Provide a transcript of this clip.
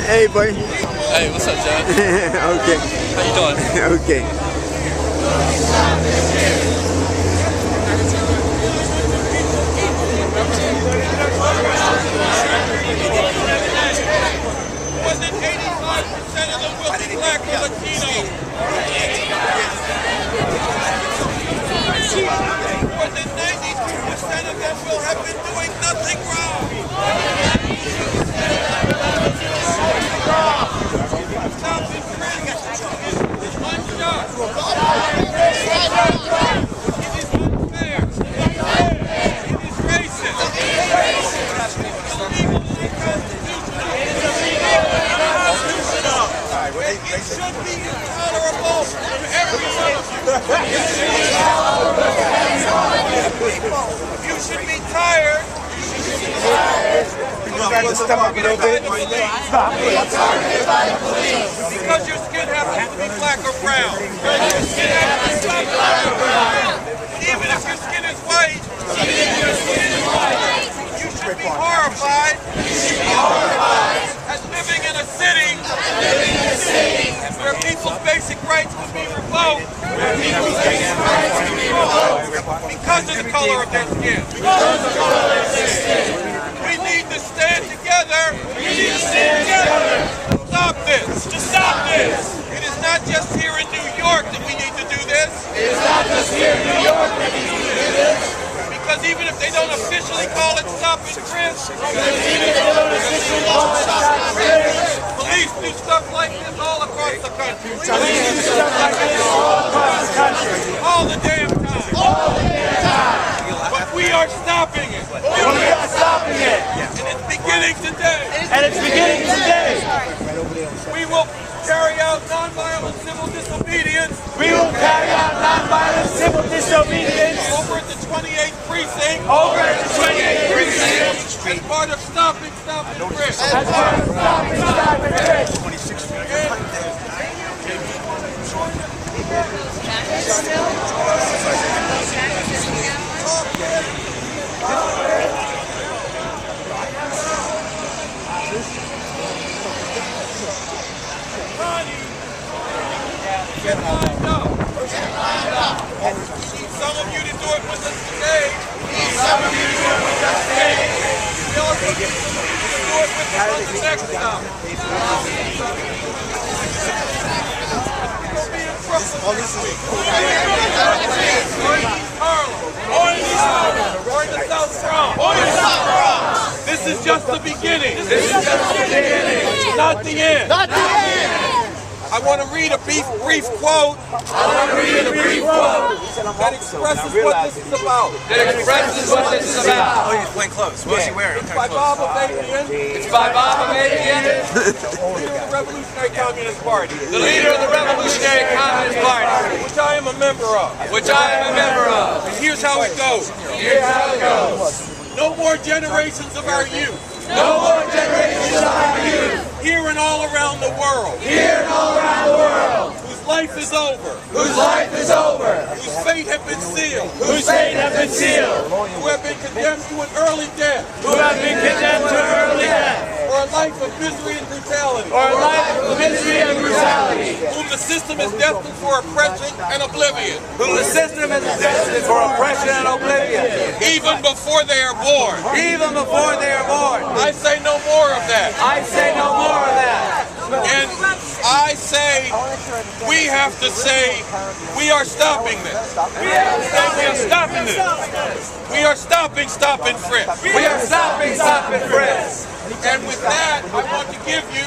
Hey, buddy. Hey, what's up, John? Okay. How you doing? Okay. Was it 85% of them will be black or Latino? Was it 92% of them will have been doing nothing wrong? Stop infringing. It's unjust. It is unfair. It is racist. Illegal and unconstitutional. It should be intolerable to every one of you. You should be tired. You got to step up a little bit. Because your skin happens to be black or brown. Even if your skin is white, you should be horrified at living in a city where people's basic rights can be revoked because of the color of their skin. We need to stand together. Stop this. To stop this. It is not just here in New York that we need to do this. It is not just here in New York that we need to do this. Because even if they don't officially call it stop and frisk, police do stuff like this all across the country. All the damn time. But we are stopping it. And it's beginning today. We will carry out nonviolent civil disobedience. Over at the 28th precinct. As part of stopping, and frisk. Get lined up. We need some of you to do it with us today. We also need some of you to do it with us on the next stop. We'll be in Brooklyn this week. Or in East Harlem. Or in the South Bronx. This is just the beginning. Not the end. I want to read a brief quote that expresses what this is about. Oh, he's playing close. What is he wearing? It's by Bob Abadian. Leader of the Revolutionary Communist Party. Which I am a member of. And here's how it goes. No more generations of our youth. Here and all around the world. Whose life is over. Whose fate have been sealed. Who have been condemned to an early death. Or a life of misery and brutality. Whom the system is destined for oppression and oblivion. Even before they are born. I say no more of that. And I say, we have to say, we are stopping this. We are stopping stop and frisk. And with that, I want to give you